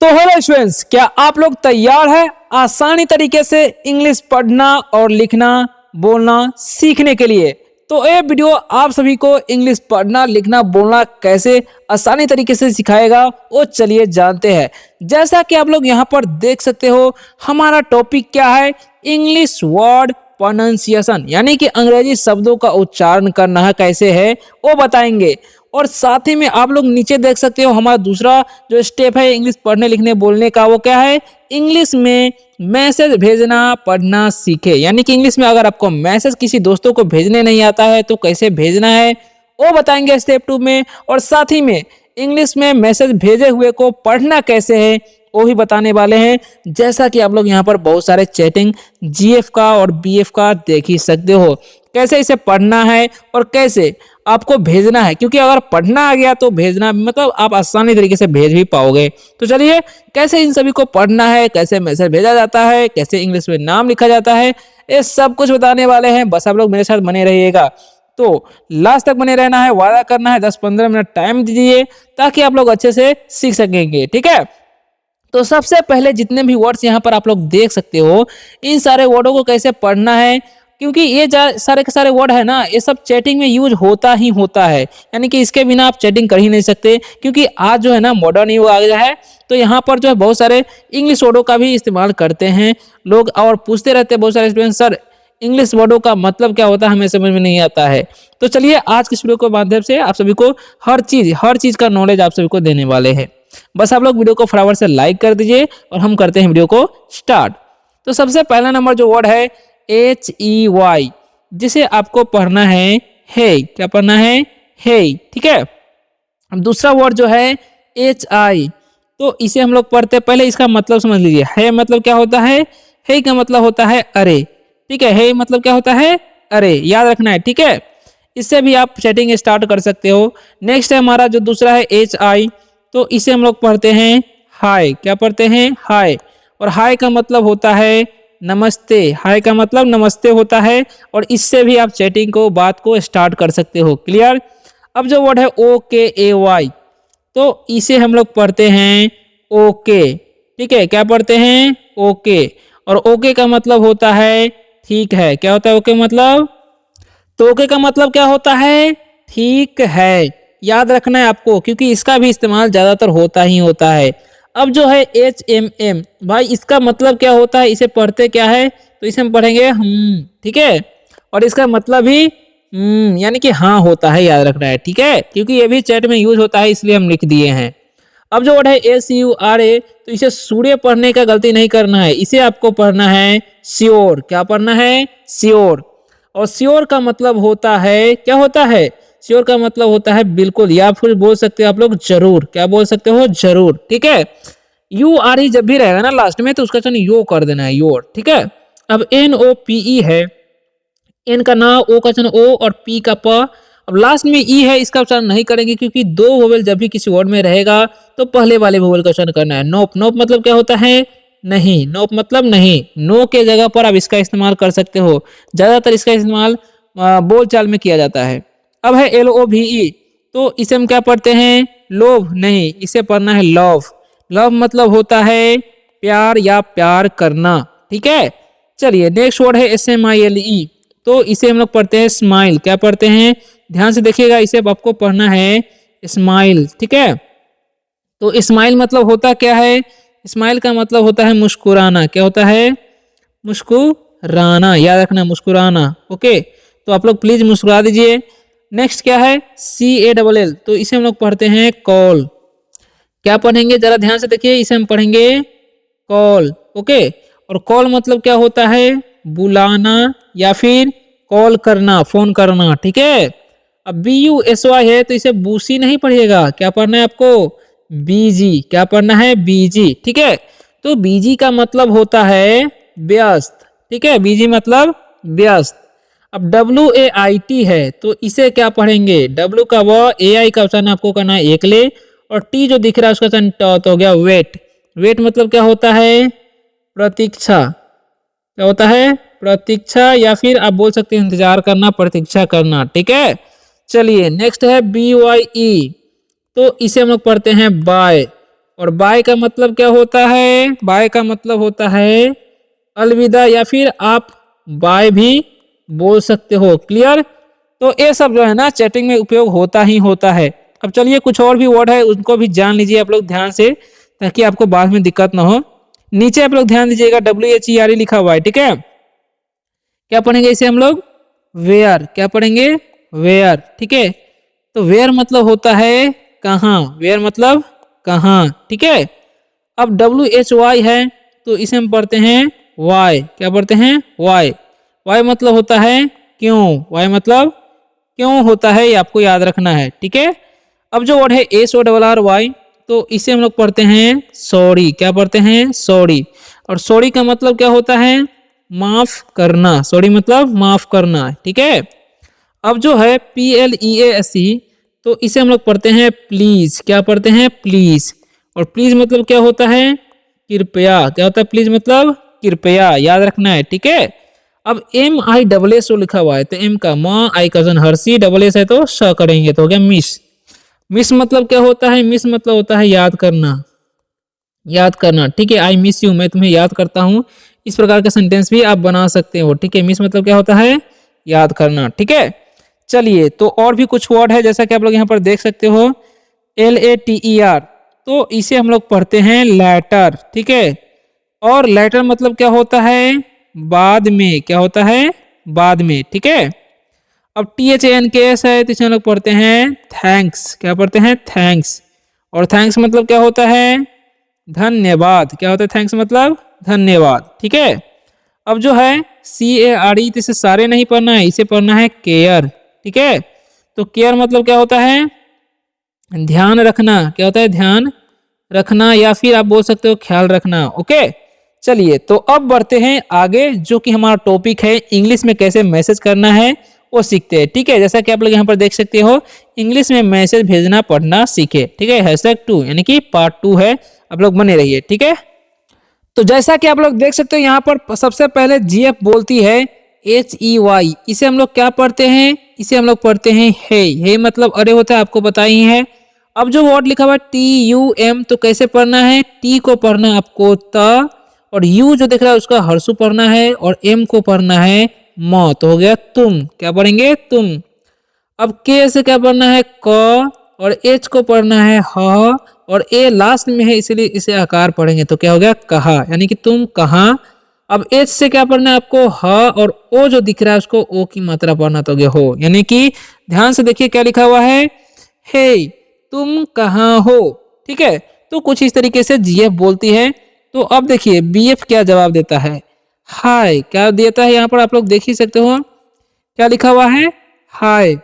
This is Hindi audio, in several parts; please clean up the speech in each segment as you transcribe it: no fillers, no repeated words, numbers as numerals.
तो हेलो स्टूडेंट्स, क्या आप लोग तैयार हैं आसानी तरीके से इंग्लिश पढ़ना और लिखना बोलना सीखने के लिए। तो ये वीडियो आप सभी को इंग्लिश पढ़ना लिखना बोलना कैसे आसानी तरीके से सिखाएगा, वो चलिए जानते हैं। जैसा कि आप लोग यहाँ पर देख सकते हो, हमारा टॉपिक क्या है, इंग्लिश वर्ड प्रोनाउंसिएशन, यानी कि अंग्रेजी शब्दों का उच्चारण करना है कैसे है वो बताएंगे। और साथ ही में आप लोग नीचे देख सकते हो, हमारा दूसरा जो स्टेप है इंग्लिश पढ़ने लिखने बोलने का, वो क्या है, इंग्लिश में मैसेज भेजना पढ़ना सीखे। यानी कि इंग्लिश में अगर आपको मैसेज किसी दोस्तों को भेजने नहीं आता है तो कैसे भेजना है वो बताएंगे स्टेप 2 में। और साथ ही में इंग्लिश में मैसेज भेजे हुए को पढ़ना कैसे है वो भी बताने वाले हैं। जैसा कि आप लोग यहाँ पर बहुत सारे चैटिंग जीएफ का और बीएफ का देख ही सकते हो, कैसे इसे पढ़ना है और कैसे आपको भेजना है, क्योंकि अगर पढ़ना आ गया तो भेजना मतलब आप आसानी तरीके से भेज भी पाओगे। तो चलिए कैसे इन सभी को पढ़ना है, कैसे मैसेज भेजा जाता है, कैसे इंग्लिश में नाम लिखा जाता है, ये सब कुछ बताने वाले हैं। बस आप लोग मेरे साथ बने रहिएगा, तो लास्ट तक बने रहना है, वादा करना है, 10-15 मिनट टाइम दीजिए ताकि आप लोग अच्छे से सीख सकेंगे, ठीक है। तो सबसे पहले जितने भी वर्ड्स यहाँ पर आप लोग देख सकते हो, इन सारे वर्डों को कैसे पढ़ना है, क्योंकि ये सारे के सारे वर्ड है ना, ये सब चैटिंग में यूज होता ही होता है। यानी कि इसके बिना आप चैटिंग कर ही नहीं सकते, क्योंकि आज जो है ना मॉडर्न युग आ गया है, तो यहाँ पर जो है बहुत सारे इंग्लिश वर्डों का भी इस्तेमाल करते हैं लोग और पूछते रहते हैं बहुत सारे स्टूडेंट, सर इंग्लिश वर्डों का मतलब क्या होता है, हमें समझ में नहीं आता है। तो चलिए आज के वीडियो के माध्यम से आप सभी को हर चीज का नॉलेज आप सभी को देने वाले हैं। बस आप लोग वीडियो को फटाफट से लाइक कर दीजिए और हम करते हैं वीडियो को स्टार्ट। तो सबसे पहला नंबर जो वर्ड है HEY, जिसे आपको पढ़ना है क्या पढ़ना है, ठीक है। अब दूसरा वर्ड जो है HI, तो इसे हम लोग पढ़ते हैं, पहले इसका मतलब समझ लीजिए। है मतलब क्या होता है, का मतलब होता है अरे, ठीक है मतलब क्या होता है, अरे, याद रखना है, ठीक है। इससे भी आप चैटिंग स्टार्ट कर सकते हो। नेक्स्ट है हमारा जो दूसरा है HI, तो इसे हम लोग पढ़ते हैं हाय, क्या पढ़ते हैं, हाय। और हाय का मतलब होता है नमस्ते, हाय का मतलब नमस्ते होता है, और इससे भी आप चैटिंग को बात को स्टार्ट कर सकते हो, क्लियर। अब जो वर्ड है OKAY, तो इसे हम लोग पढ़ते हैं ओके, ठीक है, क्या पढ़ते हैं, ओके। और ओके का मतलब होता है ठीक है, क्या होता है ओके मतलब, तो ओके का मतलब क्या होता है, ठीक है, याद रखना है आपको, क्योंकि इसका भी इस्तेमाल ज्यादातर होता ही होता है। अब जो है HMM, भाई इसका मतलब क्या होता है, इसे पढ़ते क्या है, तो इसे हम पढ़ेंगे ठीक है। और इसका मतलब भी यानी कि हाँ होता है, याद रखना है, ठीक है, क्योंकि ये भी चैट में यूज होता है इसलिए हम लिख दिए हैं। अब जो वर्ड है SURA, तो इसे सूर्य पढ़ने का गलती नहीं करना है, इसे आपको पढ़ना है श्योर, क्या पढ़ना है, श्योर। और श्योर का मतलब होता है, क्या होता है, श्योर का मतलब होता है बिल्कुल, या फिर बोल सकते हो आप लोग जरूर, क्या बोल सकते हो, जरूर, ठीक है। URE जब भी रहेगा ना लास्ट में तो उसका चयन यो कर देना है, योर, ठीक है। अब NOPE है, एन का ना, ओ का चयन ओ और पी का प। अब लास्ट में ई है, इसका उच्चारण नहीं करेंगे, क्योंकि दो वोवेल जब भी किसी वर्ड में रहेगा तो पहले वाले वोवेल का उच्चारण करना है। नोप, नोप मतलब क्या होता है, नहीं, नोप मतलब नहीं, नो के जगह पर आप इसका इस्तेमाल कर सकते हो, ज्यादातर इसका इस्तेमाल बोलचाल में किया जाता है। अब है LOVE, तो इसे हम क्या पढ़ते हैं, लोभ नहीं, इसे पढ़ना है लव। लव मतलब होता है प्यार या प्यार करना, ठीक है। चलिए नेक्स्ट वर्ड है SMILE, तो इसे हम लोग पढ़ते हैं स्माइल, क्या पढ़ते हैं, ध्यान से देखिएगा, इसे आपको पढ़ना है स्माइल, ठीक है। तो स्माइल मतलब होता क्या है, स्माइल का मतलब होता है मुस्कुराना, क्या होता है, मुस्कुराना, याद रखना मुस्कुराना, ओके। तो आप लोग प्लीज मुस्कुरा दीजिए। नेक्स्ट क्या है CALL, तो इसे हम लोग पढ़ते हैं कॉल, क्या पढ़ेंगे, जरा ध्यान से देखिए, इसे हम पढ़ेंगे कॉल, ओके। और कॉल मतलब क्या होता है, बुलाना या फिर कॉल करना, फोन करना, ठीक है। अब BUSY है, तो इसे बूसी नहीं पढ़िएगा, क्या पढ़ना है आपको, BG, क्या पढ़ना है, BG, ठीक है। तो BG का मतलब होता है व्यस्त, ठीक है, BG मतलब व्यस्त। अब WAIT है, तो इसे क्या पढ़ेंगे, W का व, AI का उच्चारण आपको करना है एक ले, और T जो दिख रहा है उसका उच्चारण तो हो गया वेट। वेट मतलब क्या होता है, प्रतीक्षा, क्या होता है, प्रतीक्षा, या फिर आप बोल सकते हैं इंतजार करना, प्रतीक्षा करना, ठीक है। चलिए नेक्स्ट है BYE, तो इसे हम लोग पढ़ते हैं बाय। और बाय का मतलब क्या होता है? बाय का मतलब होता है अलविदा, या फिर आप बाय भी बोल सकते हो। क्लियर? तो ये सब जो है ना चैटिंग में उपयोग होता ही होता है। अब चलिए कुछ और भी वर्ड है उनको भी जान लीजिए आप लोग ध्यान से, ताकि आपको बाद में दिक्कत ना हो। नीचे आप लोग ध्यान दीजिएगा, WHERE लिखा हुआ है, ठीक है। क्या पढ़ेंगे इसे हम लोग? वेयर। क्या पढ़ेंगे? वेयर, ठीक है। तो वेयर मतलब होता है कहाँ, वेयर मतलब कहाँ, ठीक है। अब WHY है तो इसे हम पढ़ते हैं वाई। क्या पढ़ते हैं? वाई। वाई मतलब होता है क्यों, वाई मतलब क्यों होता है, ये आपको याद रखना है, ठीक है। अब जो वर्ड है SORRY, तो इसे हम लोग पढ़ते हैं सॉरी। क्या पढ़ते हैं? सॉरी। और सॉरी का मतलब क्या होता है? माफ करना। सॉरी मतलब माफ करना, ठीक है। अब जो है PLEASE, तो इसे हम लोग पढ़ते हैं प्लीज। क्या पढ़ते हैं? प्लीज। और प्लीज मतलब क्या होता है? कृपया। क्या होता है प्लीज मतलब? कृपया, याद रखना है, ठीक है। अब MISSO लिखा हुआ है, तो एम का माँ, आई कजन हर्षी, डबल एस है तो स करेंगे तो हो गया मिस। मिस मतलब क्या होता है? मिस मतलब होता है याद करना, याद करना, ठीक है। आई मिस यू, मैं तुम्हें याद करता हूँ। इस प्रकार का सेंटेंस भी आप बना सकते हो, ठीक है। मिस मतलब क्या होता है? याद करना, ठीक है। चलिए, तो और भी कुछ वर्ड है जैसा कि आप लोग यहाँ पर देख सकते हो, LATER, तो इसे हम लोग पढ़ते हैं लेटर, ठीक है। और लेटर मतलब क्या होता है? बाद में। क्या होता है? बाद में, ठीक है। अब THANKS है तो इसे हम लोग पढ़ते हैं थैंक्स। क्या पढ़ते हैं? थैंक्स। और थैंक्स मतलब क्या होता है? धन्यवाद। क्या होता है थैंक्स मतलब? धन्यवाद, ठीक है। अब जो है CARE, तो इसे सारे नहीं पढ़ना है, इसे पढ़ना है केयर, ठीक है। तो केयर मतलब क्या होता है? ध्यान रखना। क्या होता है? ध्यान रखना, या फिर आप बोल सकते हो ख्याल रखना, ओके। चलिए, तो अब बढ़ते हैं आगे, जो कि हमारा टॉपिक है इंग्लिश में कैसे मैसेज करना है वो सीखते हैं, ठीक है। जैसा कि आप लोग यहाँ पर देख सकते हो, इंग्लिश में मैसेज भेजना पढ़ना सीखे, ठीक है। #2 यानी कि पार्ट 2 है, आप लोग बने रहिए, ठीक है। तो जैसा कि आप लोग देख सकते हो यहाँ पर सबसे पहले GF बोलती है HEY, इसे हम लोग क्या पढ़ते हैं? इसे हम लोग पढ़ते हैं हे मतलब अरे होता है, आपको पता ही है। अब जो वर्ड लिखा हुआ है TUM, तो कैसे पढ़ना है? T को पढ़ना है आपको त, और U जो दिख रहा है उसका हर्षु पढ़ना है, और M को पढ़ना है म, तो हो गया तुम। क्या पढ़ेंगे? तुम। अब K से क्या पढ़ना है? क, और H को पढ़ना है ह, और A लास्ट में है इसलिए इसे आकार पढ़ेंगे, तो क्या हो गया? कहा, यानी कि तुम कहाँ। अब H से क्या पढ़ना है आपको? ह, और O जो दिख रहा है उसको O की मात्रा पढ़ना, तो गया हो, यानी कि ध्यान से देखिए क्या लिखा हुआ है, हे तुम कहाँ हो, ठीक है। तो कुछ इस तरीके से GF बोलती है। तो अब देखिए BF क्या जवाब देता है? हाय। क्या देता है यहाँ पर आप लोग देख ही सकते हो, क्या लिखा हुआ है? हाय,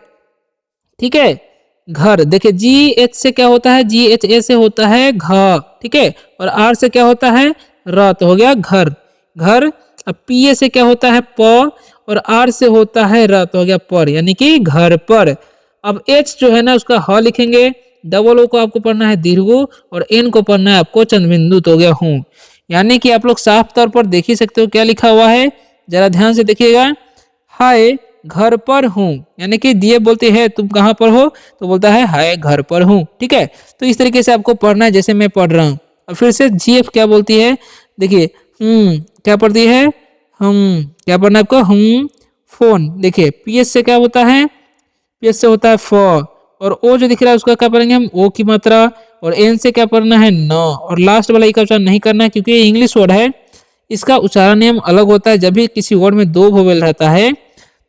ठीक है। घर, देखिए GH से क्या होता है? GHA से होता है घ, ठीक है। और R से क्या होता है? र, तो हो गया घर, घर। अब PA से क्या होता है? प, और R से होता है र, तो हो गया पर, यानी कि घर पर। अब H जो है ना उसका ह लिखेंगे, डबल O को आपको पढ़ना है दीर्घ, और N को पढ़ना है आपको चंद्रबिंदु, तो हो गया हूँ। यानी कि आप लोग साफ तौर पर देख ही सकते हो क्या लिखा हुआ है, जरा ध्यान से देखिएगा। हाय घर पर हूँ, यानी कि दिए बोलते हैं तुम कहाँ पर हो, तो बोलता है हाय घर पर हूँ, ठीक है। तो इस तरीके से आपको पढ़ना है जैसे मैं पढ़ रहा हूँ। और फिर से GF क्या बोलती है? देखिए क्या पढ़ती है? हम। क्या पढ़ना है आपको? हम फोन। देखिए PS से क्या होता है? PS से होता है फ, और O जो दिख रहा है उसका क्या पढ़ेंगे हम? O की मात्रा। और N से क्या पढ़ना है? न। और लास्ट वाला ई का उच्चारण नहीं करना है, क्योंकि ये इंग्लिश वर्ड है, इसका उच्चारण नियम अलग होता है। जब भी किसी वर्ड में 2 वोवेल रहता है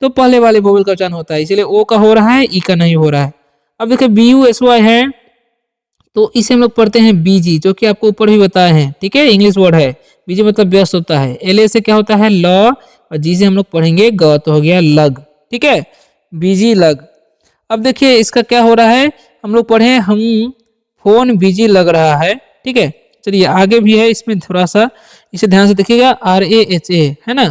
तो पहले वाले वोवेल का उच्चारण होता है, इसलिए O का हो रहा है, ई का नहीं हो रहा है। अब देखिए BUSY है, तो इसे हम लोग पढ़ते हैं BG, जो कि आपको ऊपर भी बताए हैं, ठीक है। इंग्लिश वर्ड है, BG मतलब व्यस्त होता है। LA से क्या होता है? ल, और G से हम लोग पढ़ेंगे ग, तो हो गया लग, ठीक है। BG लग। अब देखिए इसका क्या हो रहा है, हम लोग पढ़े हम फोन बिजी लग रहा है, ठीक है। चलिए आगे भी है इसमें थोड़ा सा, इसे ध्यान से देखिएगा, RAHA है ना,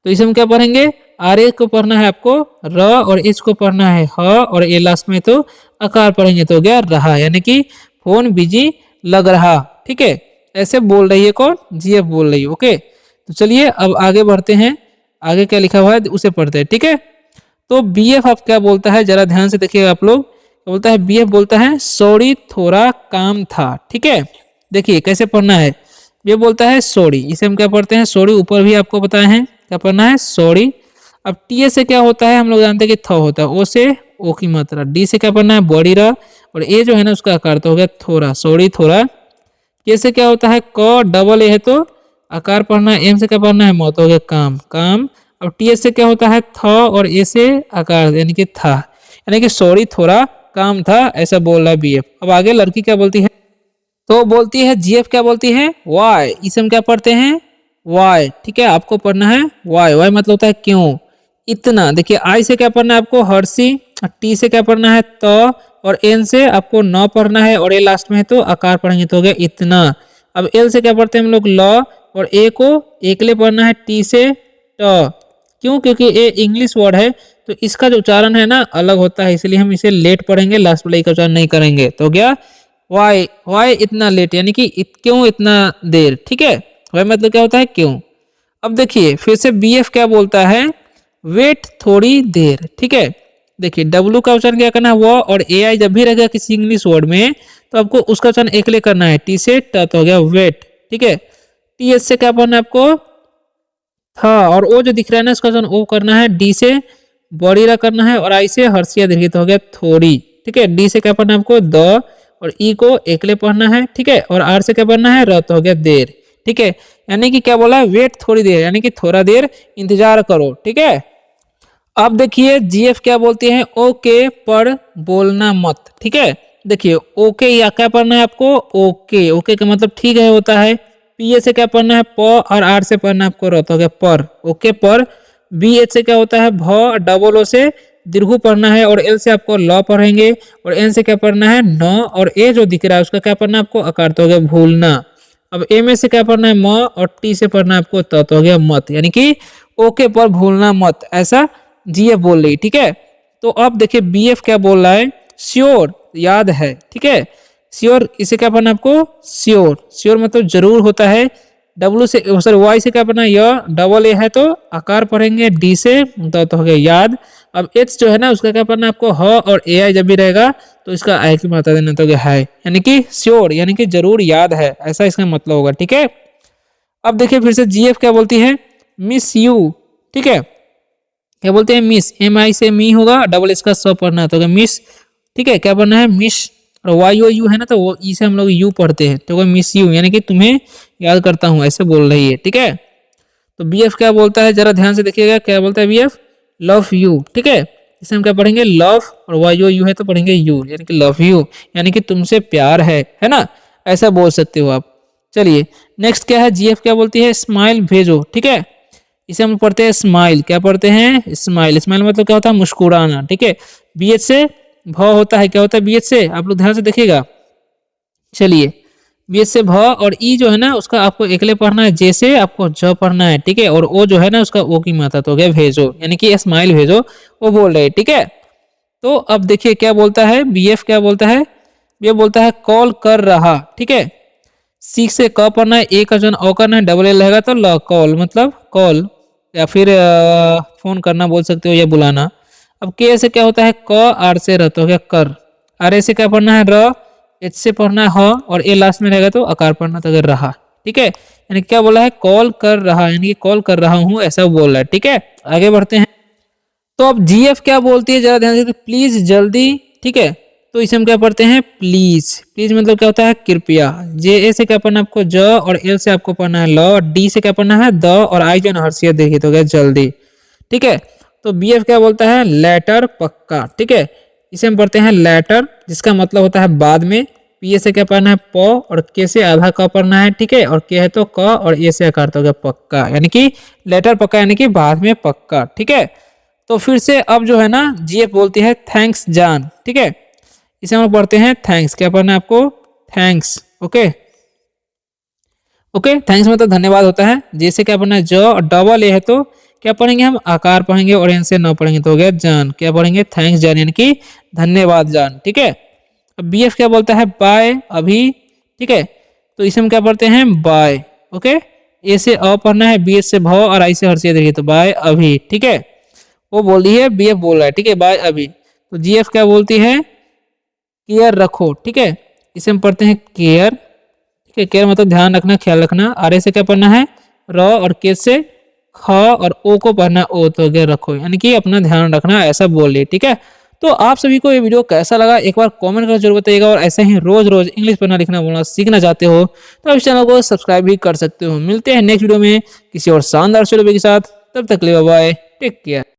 तो इसे हम क्या पढ़ेंगे? RA को पढ़ना है आपको र, और H को पढ़ना है ह, और ए लास्ट में तो आकार पढ़ेंगे, तो हो गया रहा, यानी कि फोन बिजी लग रहा, ठीक है। ऐसे बोल रही है कौन? GF बोल रही है, ओके। तो चलिए अब आगे बढ़ते हैं, आगे क्या लिखा हुआ है उसे पढ़ते हैं, ठीक है। तो BF आप क्या बोलता है, जरा ध्यान से देखिएगा आप लोग। बोलता है BF बोलता है सॉरी थोड़ा काम था, ठीक है। देखिए कैसे पढ़ना है। ये बोलता है सॉरी, इसे हम क्या पढ़ते हैं सॉरी, ऊपर भी आपको बताए हैं क्या पढ़ना है सॉरी। अब टी से क्या होता है हम लोग जानते हैं कि थ होता है, ओ से ओ की मात्रा, डी से क्या पढ़ना है बड़ी र, और ए जो है ना उसका आकार तो हो गया थोड़ा, सॉरी थोड़ा। के से क्या होता है क डबल ए है तो आकार पढ़ना है, एम से क्या पढ़ना है मौत, हो गया काम काम। अब टी से क्या होता है थ, और ए से आकार यानी कि था, यानी कि सॉरी थोड़ा काम था, ऐसा बोल रहा है बीएफ। अब आगे लड़की क्या बोलती है, तो बोलती है जीएफ क्या बोलती है वाई, इसे हम क्या पढ़ते हैं वाई, ठीक है आपको पढ़ना है वाई, वाई मतलब होता है क्यों, इतना। देखिए आई से क्या पढ़ना है आपको हर्षी, टी से क्या पढ़ना है तो, और एन से आपको न पढ़ना है, और ए लास्ट में है तो आकार पढ़ेंगे तो हो गया इतना। अब एल से क्या पढ़ते हैं हम लोग ल, और ए को एकले पढ़ना है टी से ट, क्यों क्योंकि ए इंग्लिश वर्ड है तो इसका जो उच्चारण है ना अलग होता है, इसलिए हम इसे लेट पढ़ेंगे, लास्ट वाले का उच्चारण नहीं करेंगे। तो हो गया वाई, वाई इतना लेट यानी कि क्यों इतना देर, ठीक है वाई मतलब क्या होता है क्यों। अब देखिए फिर से बीएफ क्या बोलता है वेट थोड़ी देर, ठीक है। देखिए डब्लू का उच्चारण क्या करना है वो, और ए आई जब भी रहेगा किसी इंग्लिश वर्ड में तो आपको उसका उच्चारण एकले करना है, टी से ट तो हो गया वेट, ठीक है। टी एस से क्या पढ़ना है आपको था, और ओ जो दिख रहा है ना उसका उच्चारण ओ करना है, डी से बड़ी रा करना है, और आई से हर्षिया देखिए तो हो गया थोड़ी, ठीक है। डी से क्या पढ़ना है आपको द, और ई को एकले पढ़ना है, ठीक है, और आर से क्या पढ़ना है र तो हो गया देर, ठीक है। यानी कि क्या बोला है वेट थोड़ी देर यानी कि थोड़ा देर इंतजार करो, ठीक है। अब देखिए जीएफ क्या बोलती है ओके पर बोलना मत, ठीक है। देखिए ओके या क्या पढ़ना है आपको ओके, ओके का मतलब ठीक है होता है। पीए से क्या पढ़ना है प, और आर से पढ़ना है आपको र तो हो गया पर, ओके पर। बी एच से क्या होता है भ, डबल ओ से दीर्घ पढ़ना है, और एल से आपको ल पढ़ेंगे, और एन से क्या पढ़ना है न, और ए जो दिख रहा है उसका क्या पढ़ना है आपको आकार तो हो गया भूलना। अब ए में से क्या पढ़ना है म, और टी से पढ़ना है आपको त तो हो गया मत, यानी कि ओके पर भूलना मत, ऐसा जीएफ बोल रही, ठीक है। तो अब देखिए बीएफ क्या बोल रहा है श्योर याद है, ठीक है। श्योर इसे क्या पढ़ना है आपको श्योर, श्योर मतलब जरूर होता है। डब्ल्यू से सॉरी वाई से क्या पढ़ना है य, डबल ए है तो आकार पढ़ेंगे, डी से तो हो गया याद। अब एच जो है ना उसका क्या पढ़ना है आपको ह, और ए आई जब भी रहेगा तो इसका आई की मात्रा देना तो है, यानी कि श्योर यानी कि जरूर याद है, ऐसा इसका मतलब होगा, ठीक है। अब देखिए फिर से जीएफ क्या बोलती है मिस यू, ठीक है। क्या बोलते हैं मिस, एम आई से मी होगा, डबल इसका स पढ़ना है तो मिस, ठीक है। क्या पढ़ना है मिस, और वाई ओ यू है ना तो वो ई से हम लोग यू पढ़ते हैं तो मिस यू यानी कि तुम्हें याद करता हूँ, ऐसे बोल रही है, ठीक है। तो बीएफ क्या बोलता है जरा ध्यान से देखिएगा क्या बोलता है बीएफ लव यू, ठीक है। इसे हम क्या पढ़ेंगे लव, और वाई ओ यू है तो पढ़ेंगे यू यानी कि लव यू यानी कि तुमसे प्यार है ना, ऐसा बोल सकते हो आप। चलिए नेक्स्ट क्या है जीएफ क्या बोलती है स्माइल भेजो, ठीक है। इसे हम पढ़ते हैं स्माइल, क्या पढ़ते हैं स्माइल, स्माइल मतलब क्या होता है मुस्कुराना, ठीक है। बीएच से भ होता है, क्या होता है बीएच से आप लोग ध्यान से देखिएगा। चलिए बीएच से भ, और ई जो है ना उसका आपको एकले पढ़ना है, जे से आपको ज पढ़ना है, ठीक है। और ओ जो है ना उसका ओ की मात्रा तो हो गया भेजो यानी कि स्माइल भेजो वो बोल रहे, ठीक है। तो अब देखिए क्या बोलता है बीएफ क्या बोलता है, ये बोलता है कॉल कर रहा, ठीक है। सी से क पढ़ना है, ए का जो ओ करना है, डबल एल रहेगा तो ल, कॉल मतलब कॉल, या फिर फोन करना बोल सकते हो या बुलाना। अब के से क्या होता है क, आर से र तो हो गया कर, आर ए से क्या पढ़ना है र, एच से पढ़ना है ह, और ए लास्ट में रहेगा तो आकार पढ़ना तो अगर रहा, ठीक है। यानी क्या बोला है कॉल कर रहा यानी कि कॉल कर रहा हूँ ऐसा बोल रहा है, ठीक है। आगे बढ़ते हैं। तो अब जीएफ क्या बोलती है जरा ध्यान से, प्लीज जल्दी, ठीक है। तो इसे हम क्या पढ़ते हैं प्लीज, प्लीज मतलब क्या होता है कृपया। जे ए से क्या पढ़ना है आपको ज, और एल से आपको पढ़ना है ल, और डी से क्या पढ़ना है द, और आई जो हर्षियत देखिए तो क्या जल्दी, ठीक है। तो बीएफ क्या बोलता है लेटर पक्का, ठीक है। इसे हम पढ़ते हैं लेटर जिसका मतलब होता है बाद में। पी ए से क्या पढ़ना है प, और के से आधा क पढ़ना है, ठीक है। और के है तो क, और ए से आकार तो क्या पक्का, यानी कि लेटर पक्का यानी कि बाद में पक्का, ठीक है। तो फिर से अब जो है ना जीएफ बोलती है थैंक्स जान, ठीक है। इसे हम पढ़ते हैं थैंक्स, क्या पढ़ना है आपको थैंक्स, ओके ओके। थैंक्स मतलब धन्यवाद होता है। जैसे क्या पढ़ना है ज, और डबल ए है तो क्या पढ़ेंगे हम आकार पढ़ेंगे, और एन से न पढ़ेंगे तो हो गया जान, क्या पढ़ेंगे थैंक्स जान यानी कि धन्यवाद जान, ठीक है। अब बीएफ क्या बोलता है बाय अभी, ठीक है। तो इसे हम क्या पढ़ते हैं बाय, ओके। ए से अ पढ़ना है, बी से भ, और आई से हर्षिया देखिए तो बाय अभी, ठीक है। वो बोल रही है बीएफ बोल रहा है, ठीक है बाय अभी। तो जीएफ क्या बोलती है केयर रखो, ठीक है। इसे हम पढ़ते हैं केयर, ठीक है, केयर मतलब ध्यान रखना, ख्याल रखना। आर से क्या पढ़ना है, र, और के से ख, और ओ को पढ़ना ओ, तो अगर रखो, यानी कि अपना ध्यान रखना, ऐसा बोल रही। ठीक है, तो आप सभी को ये वीडियो कैसा लगा एक बार कमेंट कर जरूर बताइएगा। और ऐसे ही रोज रोज इंग्लिश पढ़ना लिखना बोलना सीखना चाहते हो तो इस चैनल को सब्सक्राइब भी कर सकते हो। मिलते हैं नेक्स्ट वीडियो में किसी और शानदार वीडियो के साथ, तब तक के लिए बाय बाय, टेक केयर।